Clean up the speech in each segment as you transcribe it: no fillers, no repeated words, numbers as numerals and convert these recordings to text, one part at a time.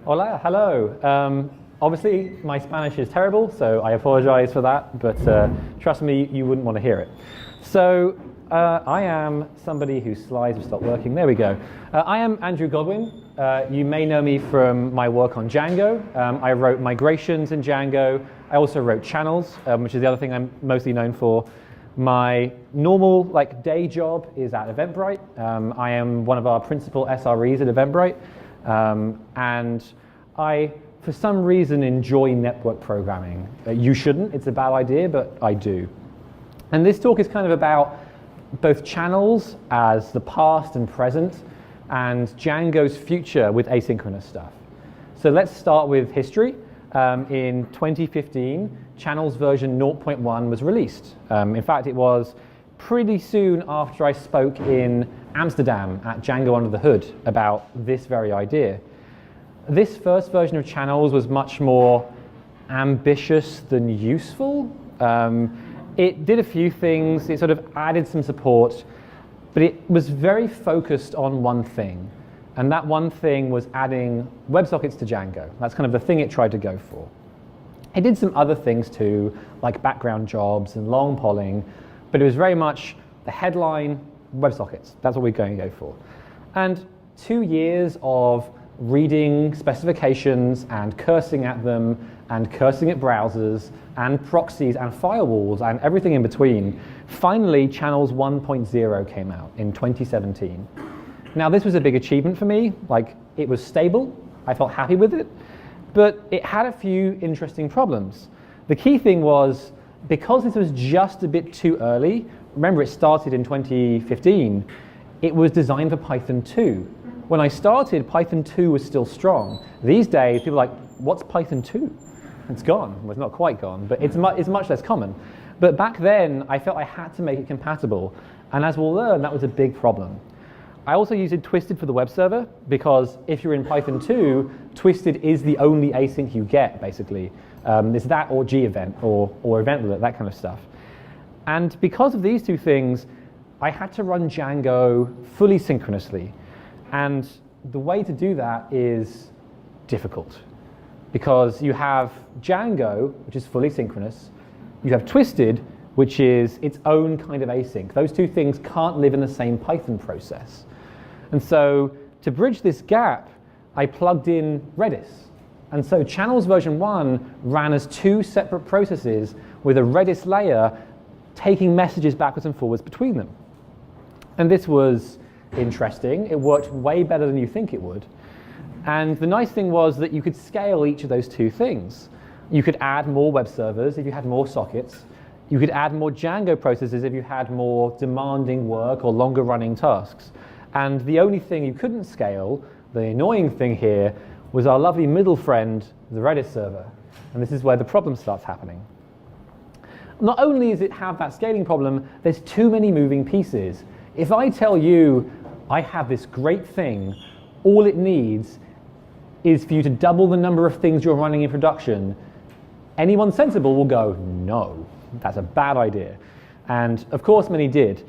Hola, hello. Obviously, my Spanish is terrible, so I apologize for that, but trust me, you wouldn't want to hear it. So, I am somebody whose slides have stopped working. There we go. I am Andrew Godwin. You may know me from my work on Django. I wrote migrations in Django. I also wrote channels, which is the other thing I'm mostly known for. My normal day job is at Eventbrite. I am one of our principal SREs at Eventbrite. And I, for some reason, enjoy network programming. You shouldn't, it's a bad idea, but I do. And this talk is kind of about both channels as the past and present, and Django's future with asynchronous stuff. So let's start with history. In 2015, Channels version 0.1 was released. In fact, it was pretty soon after I spoke in Amsterdam at Django Under the Hood about this very idea. This first version of Channels was much more ambitious than useful. It did a few things, it sort of added some support, but it was very focused on one thing. And that one thing was adding WebSockets to Django. That's kind of the thing it tried to go for. It did some other things too, like background jobs and long polling, but it was very much the headline, WebSockets. That's what we're going to go for. And 2 years of reading specifications and cursing at them and cursing at browsers and proxies and firewalls and everything in between, finally Channels 1.0 came out in 2017. Now this was a big achievement for me. It was stable, I felt happy with it, but it had a few interesting problems. The key thing was, because this was just a bit too early, remember it started in 2015, it was designed for Python 2. When I started, Python 2 was still strong. These days, people are like, what's Python 2? It's gone. Well, it's not quite gone, but it's much less common. But back then, I felt I had to make it compatible. And as we'll learn, that was a big problem. I also used Twisted for the web server, because if you're in Python 2, Twisted is the only async you get, basically. It's that or G-event or eventlet, that kind of stuff. And because of these two things, I had to run Django fully synchronously. And the way to do that is difficult, because you have Django, which is fully synchronous. You have Twisted, which is its own kind of async. Those two things can't live in the same Python process. And so to bridge this gap, I plugged in Redis. And so Channels version 1 ran as two separate processes with a Redis layer taking messages backwards and forwards between them. And this was interesting. It worked way better than you think it would. And the nice thing was that you could scale each of those two things. You could add more web servers if you had more sockets. You could add more Django processes if you had more demanding work or longer running tasks. And the only thing you couldn't scale, the annoying thing here, was our lovely middle friend, the Redis server. And this is where the problem starts happening. Not only does it have that scaling problem, there's too many moving pieces. If I tell you, I have this great thing, all it needs is for you to double the number of things you're running in production, anyone sensible will go, no, that's a bad idea. And of course, many did.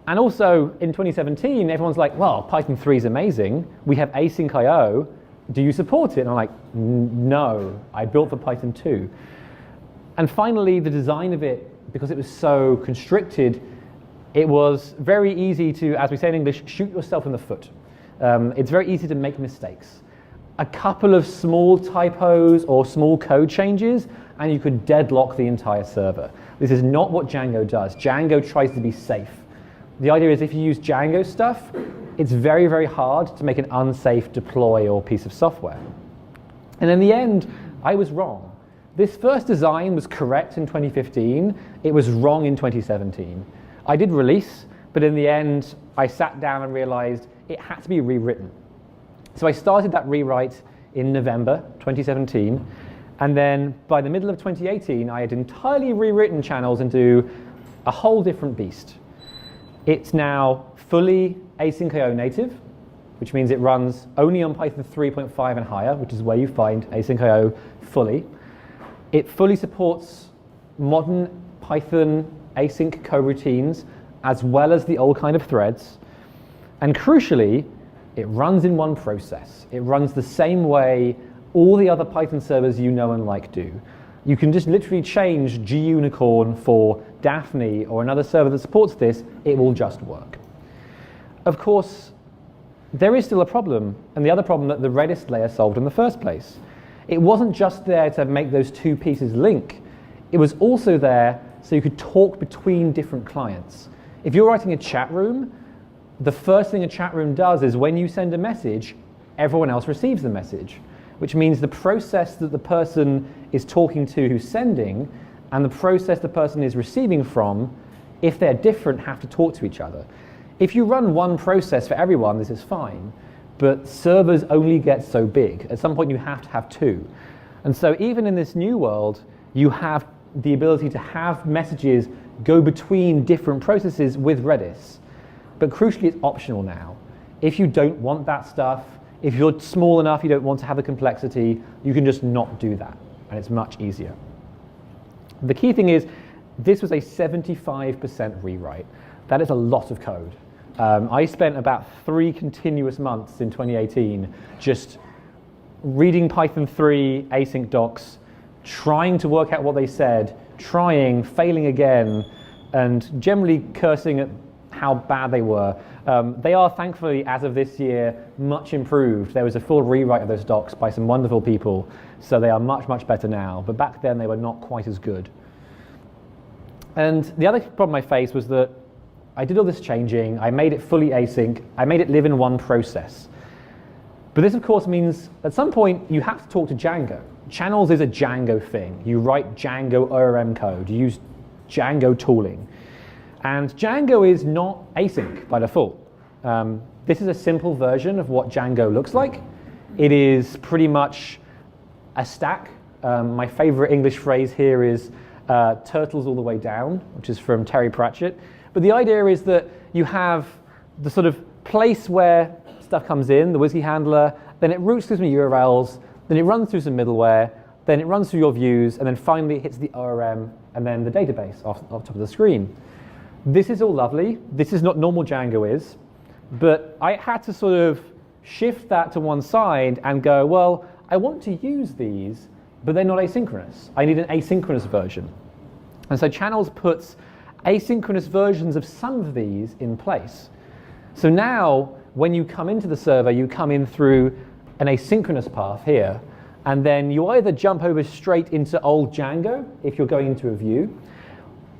And also, in 2017, everyone's like, well, Python 3 is amazing. We have async IO. Do you support it? And I'm like, no, I built for Python 2. And finally, the design of it, because it was so constricted, it was very easy to, as we say in English, shoot yourself in the foot. It's very easy to make mistakes. A couple of small typos or small code changes, and you could deadlock the entire server. This is not what Django does. Django tries to be safe. The idea is if you use Django stuff, it's very, very hard to make an unsafe deploy or piece of software. And in the end, I was wrong. This first design was correct in 2015. It was wrong in 2017. I did release, but in the end, I sat down and realized it had to be rewritten. So I started that rewrite in November 2017. And then by the middle of 2018, I had entirely rewritten Channels into a whole different beast. It's now fully async IO native, which means it runs only on Python 3.5 and higher, which is where you find async IO fully. It fully supports modern Python async coroutines, as well as the old kind of threads. And crucially, it runs in one process. It runs the same way all the other Python servers you know and like do. You can just literally change gunicorn for Daphne or another server that supports this, it will just work. Of course, there is still a problem, and the other problem that the Redis layer solved in the first place. It wasn't just there to make those two pieces link. It was also there so you could talk between different clients. If you're writing a chat room, the first thing a chat room does is when you send a message, everyone else receives the message, which means the process that the person is talking to who's sending and the process the person is receiving from, if they're different, have to talk to each other. If you run one process for everyone, this is fine, but servers only get so big. At some point you have to have two. And so even in this new world, you have the ability to have messages go between different processes with Redis. But crucially, it's optional now. If you don't want that stuff, if you're small enough, you don't want to have the complexity, you can just not do that, and it's much easier. The key thing is, this was a 75% rewrite. That is a lot of code. I spent about 3 continuous months in 2018 just reading Python 3 async docs, trying to work out what they said, trying, failing again, and generally cursing at how bad they were. They are, thankfully, as of this year, much improved. There was a full rewrite of those docs by some wonderful people, so they are much, much better now. But back then, they were not quite as good. And the other problem I faced was that I did all this changing. I made it fully async. I made it live in one process. But this, of course, means at some point, you have to talk to Django. Channels is a Django thing. You write Django ORM code. You use Django tooling. And Django is not async by default. This is a simple version of what Django looks like. It is pretty much a stack. My favorite English phrase here is turtles all the way down, which is from Terry Pratchett. But the idea is that you have the sort of place where stuff comes in, the Wsgi handler, then it routes through some URLs, then it runs through some middleware, then it runs through your views, and then finally it hits the ORM and then the database off top of the screen. This is all lovely. This is not normal Django is, but I had to sort of shift that to one side and go, well, I want to use these, but they're not asynchronous. I need an asynchronous version. And so Channels puts asynchronous versions of some of these in place. So now, when you come into the server, you come in through an asynchronous path here, and then you either jump over straight into old Django if you're going into a view,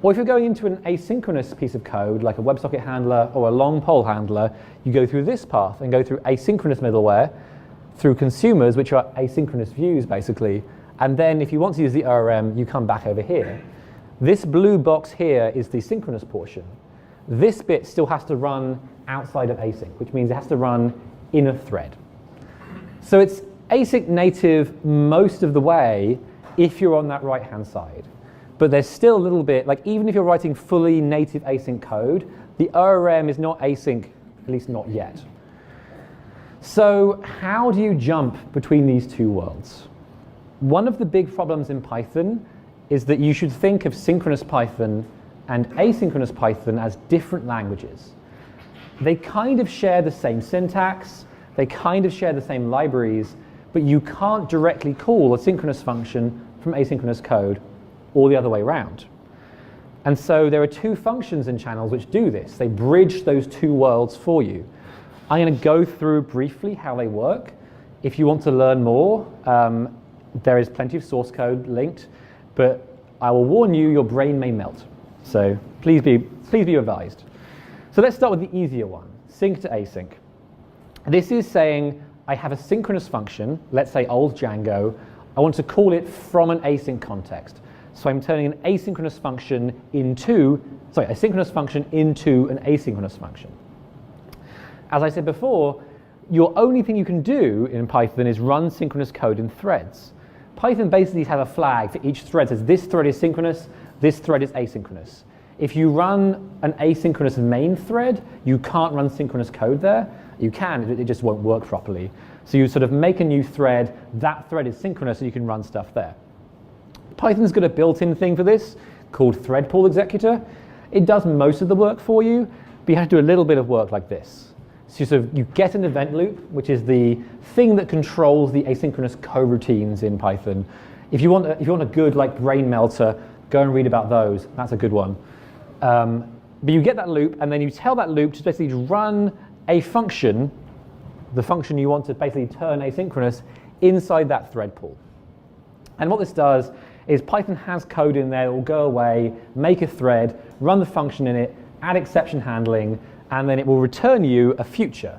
or if you're going into an asynchronous piece of code, like a WebSocket handler or a long poll handler, you go through this path and go through asynchronous middleware, through consumers, which are asynchronous views, basically. And then if you want to use the ORM, you come back over here. This blue box here is the synchronous portion. This bit still has to run outside of async, which means it has to run in a thread. So it's async native most of the way if you're on that right-hand side. But there's still a little bit, like even if you're writing fully native async code, the ORM is not async, at least not yet. So how do you jump between these two worlds? One of the big problems in Python is that you should think of synchronous Python and asynchronous Python as different languages. They kind of share the same syntax, they kind of share the same libraries, but you can't directly call a synchronous function from asynchronous code or the other way around. And so there are two functions in Channels which do this. They bridge those two worlds for you. I'm going to go through briefly how they work. If you want to learn more, there is plenty of source code linked, but I will warn you, your brain may melt. So please be advised. So let's start with the easier one, sync to async. This is saying I have a synchronous function, let's say old Django. I want to call it from an async context. So I'm turning an asynchronous function into an asynchronous function. As I said before, your only thing you can do in Python is run synchronous code in threads. Python basically has a flag for each thread that says this thread is synchronous, this thread is asynchronous. If you run an asynchronous main thread, you can't run synchronous code there. You can, it just won't work properly. So you sort of make a new thread, that thread is synchronous, so you can run stuff there. Python's got a built-in thing for this called thread pool executor. It does most of the work for you, but you have to do a little bit of work like this. So you get an event loop, which is the thing that controls the asynchronous coroutines in Python. If you want a good like brain melter, go and read about those. That's a good one. But you get that loop, and then you tell that loop to basically run a function, the function you want to basically turn asynchronous, inside that thread pool. And what this does is Python has code in there that will go away, make a thread, run the function in it, add exception handling, and then it will return you a future,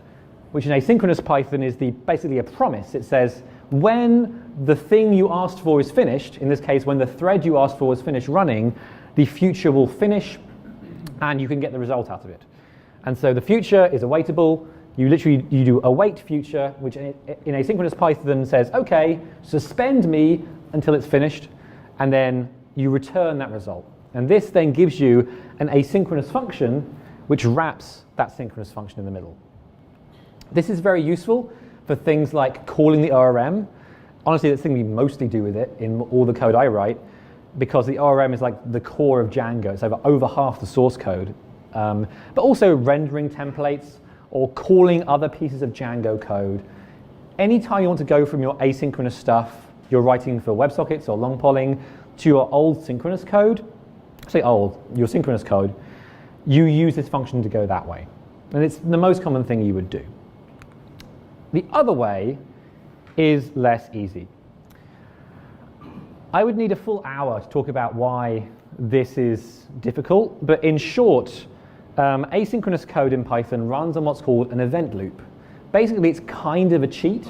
which in asynchronous Python is basically a promise. It says when the thing you asked for is finished, in this case when the thread you asked for is finished running, the future will finish and you can get the result out of it. And so the future is awaitable. You do await future, which in asynchronous Python says, okay, suspend me until it's finished, and then you return that result. And this then gives you an asynchronous function which wraps that synchronous function in the middle. This is very useful for things like calling the ORM. Honestly, that's the thing we mostly do with it in all the code I write, because the ORM is like the core of Django. It's over half the source code. But also rendering templates or calling other pieces of Django code. Anytime you want to go from your asynchronous stuff you're writing for WebSockets or long polling to your old synchronous code, your synchronous code, you use this function to go that way. And it's the most common thing you would do. The other way is less easy. I would need a full hour to talk about why this is difficult, but in short, asynchronous code in Python runs on what's called an event loop. Basically, it's kind of a cheat.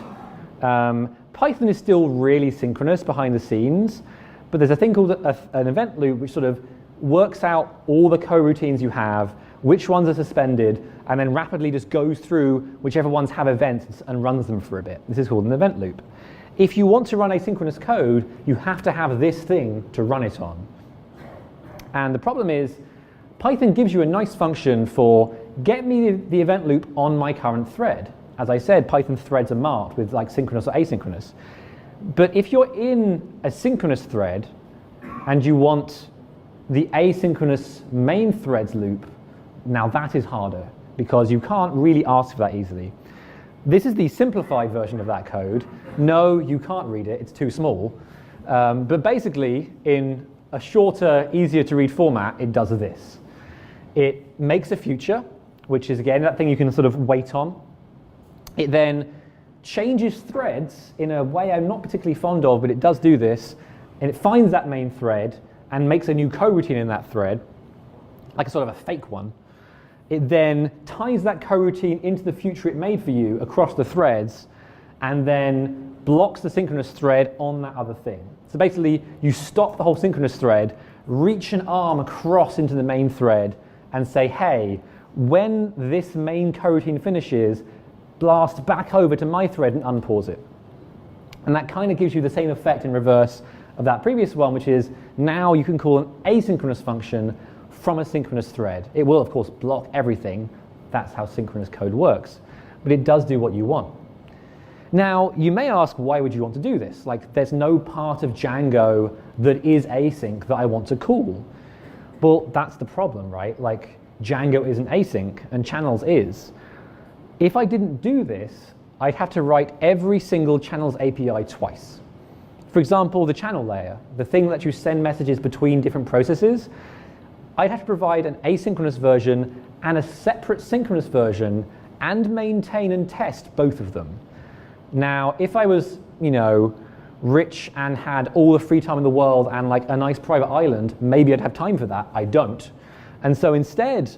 Python is still really synchronous behind the scenes, but there's a thing called an event loop which sort of works out all the coroutines you have, which ones are suspended, and then rapidly just goes through whichever ones have events and runs them for a bit. This is called an event loop. If you want to run asynchronous code, you have to have this thing to run it on. And the problem is, Python gives you a nice function for get me the event loop on my current thread. As I said, Python threads are marked with like synchronous or asynchronous. But if you're in a synchronous thread and you want the asynchronous main threads loop, now that is harder because you can't really ask for that easily. This is the simplified version of that code. No, you can't read it, it's too small. But basically, in a shorter, easier to read format, it does this. It makes a future, which is again that thing you can sort of wait on. It then changes threads in a way I'm not particularly fond of, but it does do this. And it finds that main thread and makes a new coroutine in that thread, like a sort of a fake one. It then ties that coroutine into the future it made for you across the threads, and then blocks the synchronous thread on that other thing. So basically, you stop the whole synchronous thread, reach an arm across into the main thread, and say, hey, when this main coroutine finishes, blast back over to my thread and unpause it. And that kind of gives you the same effect in reverse of that previous one, which is now you can call an asynchronous function from a synchronous thread. It will, of course, block everything. That's how synchronous code works. But it does do what you want. Now, you may ask, why would you want to do this? Like, there's no part of Django that is async that I want to call. Well, that's the problem, right? Like, Django isn't async, and Channels is. If I didn't do this, I'd have to write every single Channels API twice. For example, the channel layer, the thing that lets you send messages between different processes, I'd have to provide an asynchronous version and a separate synchronous version and maintain and test both of them. Now, if I was, rich and had all the free time in the world and like a nice private island, maybe I'd have time for that. I don't. And so instead,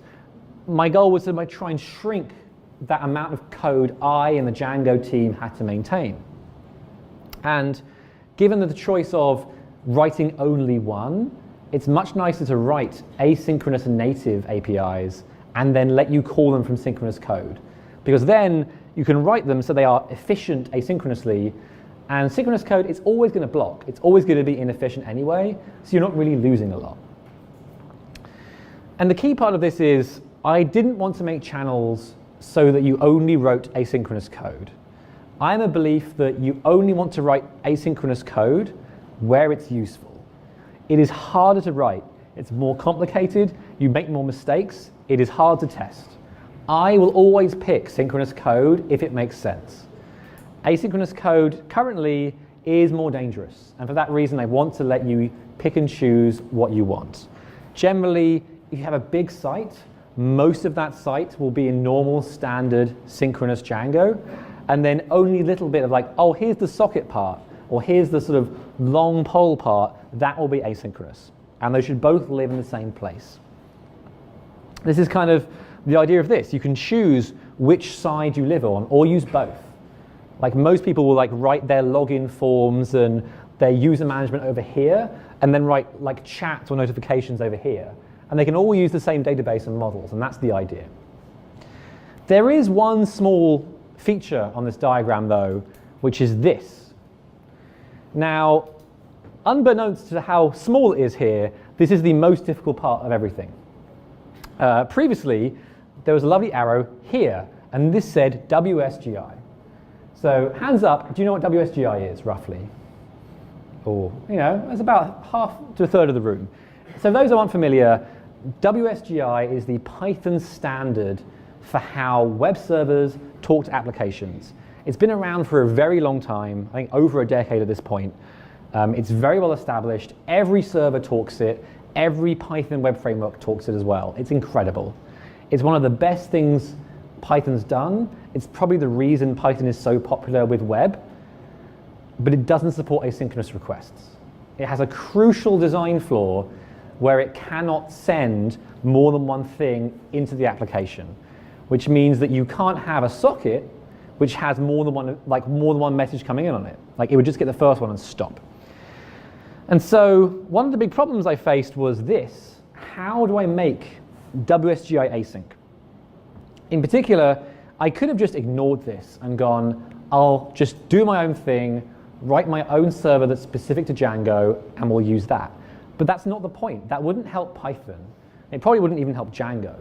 my goal was to try and shrink that amount of code I and the Django team had to maintain. And given the choice of writing only one, it's much nicer to write asynchronous native APIs and then let you call them from synchronous code. Because then you can write them so they are efficient asynchronously, and synchronous code is always going to block. It's always going to be inefficient anyway, so you're not really losing a lot. And the key part of this is I didn't want to make channels so that you only wrote asynchronous code. I'm a belief that you only want to write asynchronous code where it's useful. It is harder to write. It's more complicated. You make more mistakes. It is hard to test. I will always pick synchronous code if it makes sense. Asynchronous code currently is more dangerous, and for that reason I want to let you pick and choose what you want. Generally, if you have a big site, most of that site will be in normal standard synchronous Django, and then only a little bit of like, oh, here's the socket part, or here's the sort of long poll part, that will be asynchronous. And they should both live in the same place. This is kind of the idea of this. You can choose which side you live on, or use both. Like most people will like write their login forms and their user management over here, and then write like chat or notifications over here. And they can all use the same database and models, and that's the idea. There is one small feature on this diagram though, which is this. Now, unbeknownst to how small it is here, this is the most difficult part of everything. Previously, there was a lovely arrow here, and this said Wsgi. So hands up, do you know what Wsgi is, roughly? Or, you know, it's about half to a third of the room. So those who aren't familiar, Wsgi is the Python standard for how web servers talk to applications. It's been around for a very long time, I think over a decade at this point. It's very well established. Every server talks it. Every Python web framework talks it as well. It's incredible. It's one of the best things Python's done. It's probably the reason Python is so popular with web, but it doesn't support asynchronous requests. It has a crucial design flaw where it cannot send more than one thing into the application, which means that you can't have a socket which has more than one message coming in on it. Like it would just get the first one and stop. And so one of the big problems I faced was this: how do I make Wsgi async? In particular, I could have just ignored this and gone, I'll just do my own thing, write my own server that's specific to Django, and we'll use that. But that's not the point. That wouldn't help Python. It probably wouldn't even help Django.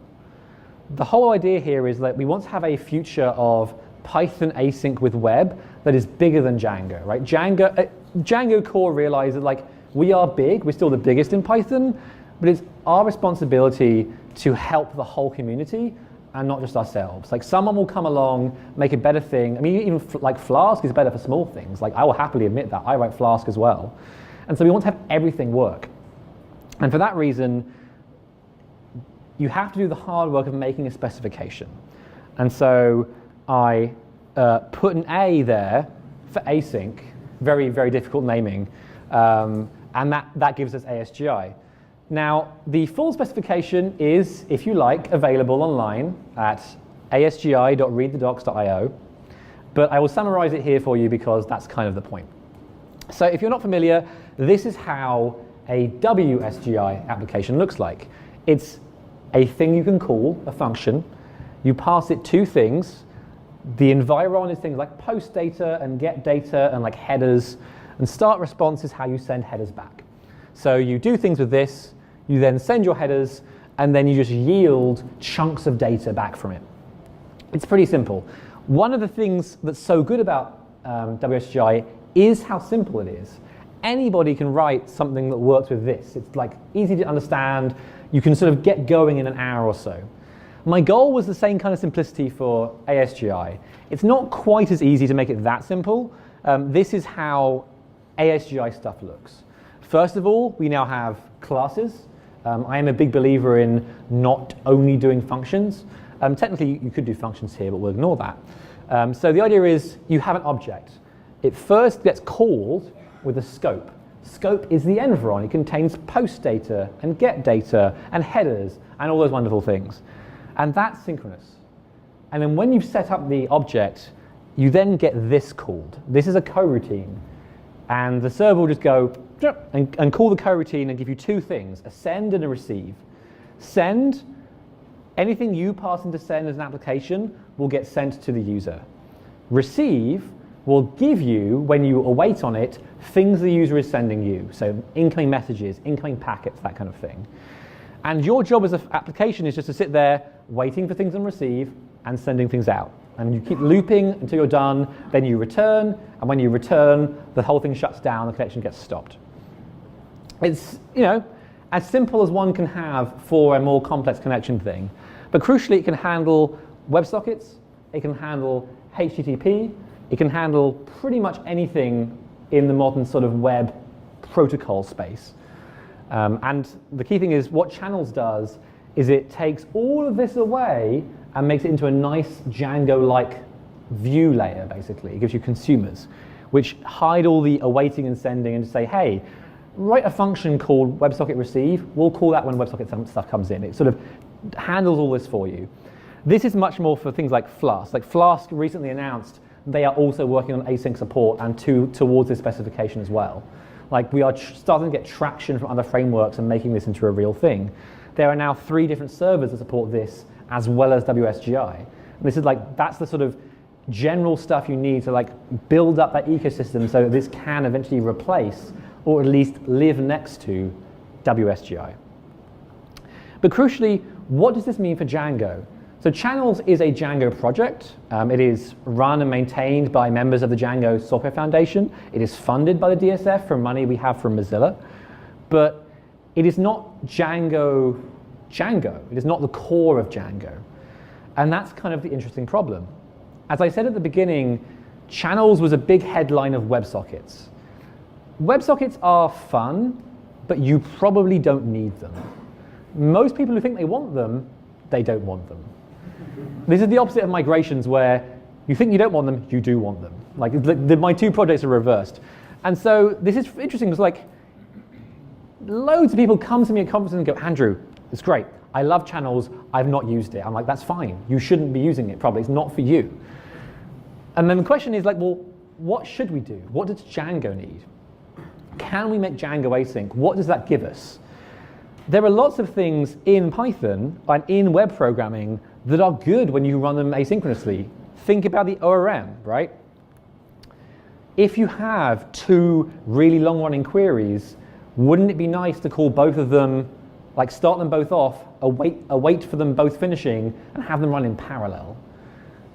The whole idea here is that we want to have a future of Python async with web that is bigger than Django, right? Django core realizes like we are big, we're still the biggest in Python, but it's our responsibility to help the whole community and not just ourselves. Like someone will come along, make a better thing. I mean, even like Flask is better for small things. Like I will happily admit that. I write Flask as well. And so we want to have everything work. And for that reason, you have to do the hard work of making a specification. And so I put an A there for async, very, very difficult naming, and that gives us ASGI. Now, the full specification is, if you like, available online at asgi.readthedocs.io, but I will summarize it here for you because that's kind of the point. So if you're not familiar, this is how a Wsgi application looks like. It's a thing you can call, a function. You pass it two things. The environ is things like post data and get data and like headers, and start response is how you send headers back. So you do things with this, you then send your headers, and then you just yield chunks of data back from it. It's pretty simple. One of the things that's so good about Wsgi is how simple it is. Anybody can write something that works with this. It's like easy to understand. You can sort of get going in an hour or so. My goal was the same kind of simplicity for ASGI. It's not quite as easy to make it that simple. This is how ASGI stuff looks. First of all, we now have classes. I am a big believer in not only doing functions. Technically, you could do functions here, but we'll ignore that. So the idea is you have an object. It first gets called with a scope. Scope is the environ. It contains post data and get data and headers and all those wonderful things. And that's synchronous. And then when you've set up the object, you then get this called. This is a coroutine. And the server will just go and call the coroutine and give you two things, a send and a receive. Send, anything you pass into send as an application will get sent to the user. Receive will give you, when you await on it, things the user is sending you. So incoming messages, incoming packets, that kind of thing. And your job as an application is just to sit there waiting for things on receive and sending things out. And you keep looping until you're done, then you return, and when you return, the whole thing shuts down, the connection gets stopped. It's, you know, as simple as one can have for a more complex connection thing, but crucially it can handle WebSockets, it can handle HTTP, it can handle pretty much anything in the modern sort of web protocol space. And the key thing is what Channels does is it takes all of this away and makes it into a nice Django-like view layer, basically. It gives you consumers, which hide all the awaiting and sending and just say, hey, write a function called WebSocket receive. We'll call that when WebSocket stuff comes in. It sort of handles all this for you. This is much more for things like Flask. Like Flask recently announced they are also working on async support and towards this specification as well. Like we are starting to get traction from other frameworks and making this into a real thing. There are now 3 different servers that support this as well as Wsgi. And this is like, that's the sort of general stuff you need to like build up that ecosystem so that this can eventually replace or at least live next to Wsgi. But crucially, what does this mean for Django? So Channels is a Django project. It is run and maintained by members of the Django Software Foundation. It is funded by the DSF from money we have from Mozilla. But it is not Django. It is not the core of Django. And that's kind of the interesting problem. As I said at the beginning, Channels was a big headline of WebSockets. WebSockets are fun, but you probably don't need them. Most people who think they want them, they don't want them. This is the opposite of migrations where you think you don't want them, you do want them. Like my 2 projects are reversed. And so this is interesting because like loads of people come to me at conferences and go, Andrew, it's great. I love Channels. I've not used it. I'm like, that's fine. You shouldn't be using it probably. It's not for you. And then the question is like, well, what should we do? What does Django need? Can we make Django async? What does that give us? There are lots of things in Python and in web programming that are good when you run them asynchronously. Think about the ORM, right? If you have 2 really long-running queries, wouldn't it be nice to call both of them, like start them both off, await for them both finishing, and have them run in parallel?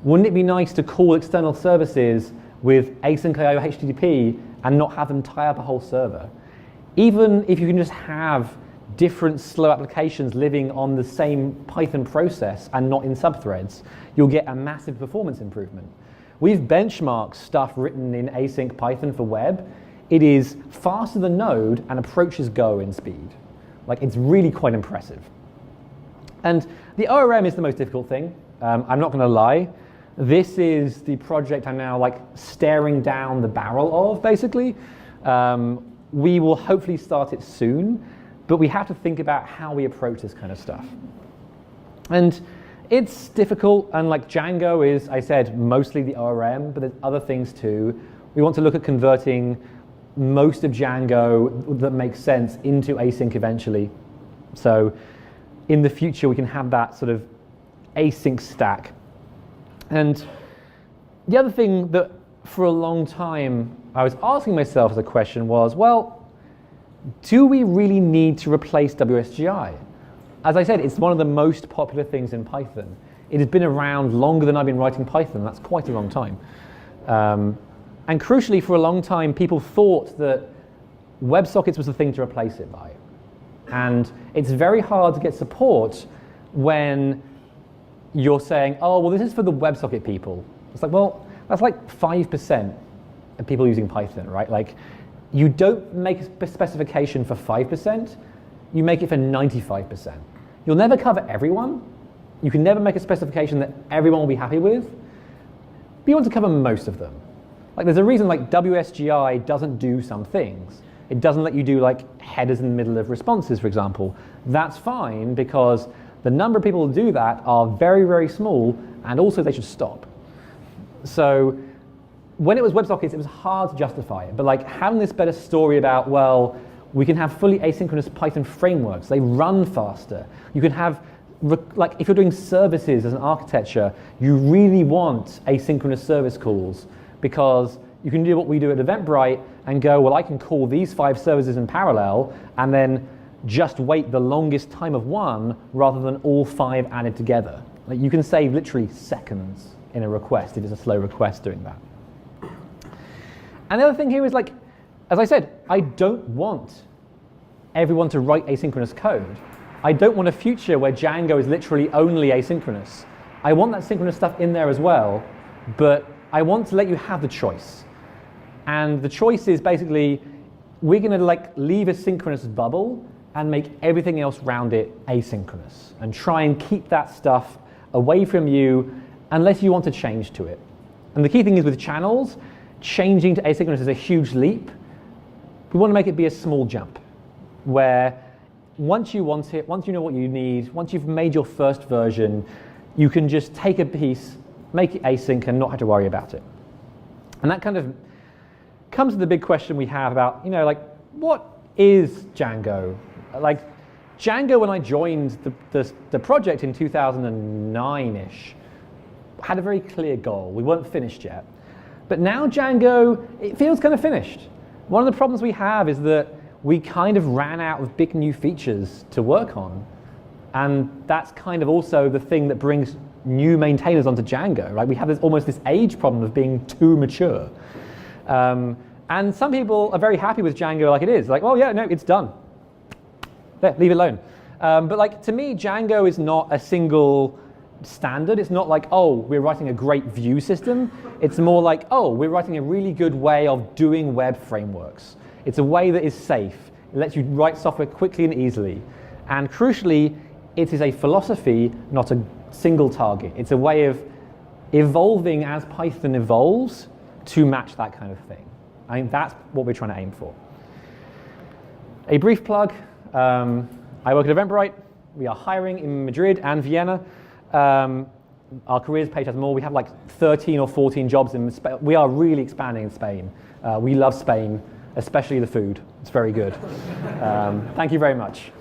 Wouldn't it be nice to call external services with async IO HTTP and not have them tie up a whole server? Even if you can just have different slow applications living on the same Python process and not in subthreads, you'll get a massive performance improvement. We've benchmarked stuff written in async Python for web. It is faster than Node and approaches Go in speed. Like it's really quite impressive. And the ORM is the most difficult thing. I'm not going to lie. This is the project I'm now like staring down the barrel of, basically. We will hopefully start it soon, but we have to think about how we approach this kind of stuff. And it's difficult, and like Django is, I said, mostly the ORM, but there's other things too. We want to look at converting most of Django that makes sense into async eventually. So in the future, we can have that sort of async stack. And the other thing that for a long time I was asking myself as a question was, well, do we really need to replace Wsgi? As I said, it's one of the most popular things in Python. It has been around longer than I've been writing Python. That's quite a long time. And crucially, for a long time, people thought that WebSockets was the thing to replace it by. And it's very hard to get support when you're saying, oh, well, this is for the WebSocket people. It's like, well, that's like 5% of people using Python, right? Like, you don't make a specification for 5%, you make it for 95%. You'll never cover everyone. You can never make a specification that everyone will be happy with, but you want to cover most of them. Like, there's a reason like Wsgi doesn't do some things. It doesn't let you do like headers in the middle of responses, for example. That's fine because the number of people who do that are very, very small, and also they should stop. So when it was WebSockets, it was hard to justify it. But like having this better story about, well, we can have fully asynchronous Python frameworks. They run faster. You can have, like if you're doing services as an architecture, you really want asynchronous service calls because you can do what we do at Eventbrite and go, well, I can call these 5 services in parallel and then just wait the longest time of one rather than all 5 added together. Like you can save literally seconds in a request if it's a slow request doing that. And the other thing here is like, as I said, I don't want everyone to write asynchronous code. I don't want a future where Django is literally only asynchronous. I want that synchronous stuff in there as well, but I want to let you have the choice. And the choice is basically, we're going to like leave a synchronous bubble and make everything else around it asynchronous, and try and keep that stuff away from you unless you want to change to it. And the key thing is with channels, changing to asynchronous is a huge leap. We want to make it be a small jump, where once you want it, once you know what you need, once you've made your first version, you can just take a piece, make it async, and not have to worry about it. And that kind of comes to the big question we have about, like, what is Django? Like, Django, when I joined the project in 2009-ish, had a very clear goal. We weren't finished yet. But now Django, it feels kind of finished. One of the problems we have is that we kind of ran out of big new features to work on. And that's kind of also the thing that brings new maintainers onto Django, right? We have almost this age problem of being too mature. And some people are very happy with Django like it is. Like, oh yeah, no, it's done. There, leave it alone. But like, to me, Django is not a single standard. It's not like, oh, we're writing a great view system. It's more like, oh, we're writing a really good way of doing web frameworks. It's a way that is safe. It lets you write software quickly and easily. And crucially, it is a philosophy, not a single target. It's a way of evolving as Python evolves to match that kind of thing. I think that's what we're trying to aim for. A brief plug. I work at Eventbrite. We are hiring in Madrid and Vienna. Our careers page has more. We have like 13 or 14 jobs in Spain. We are really expanding in Spain. We love Spain, especially the food. It's very good. Thank you very much.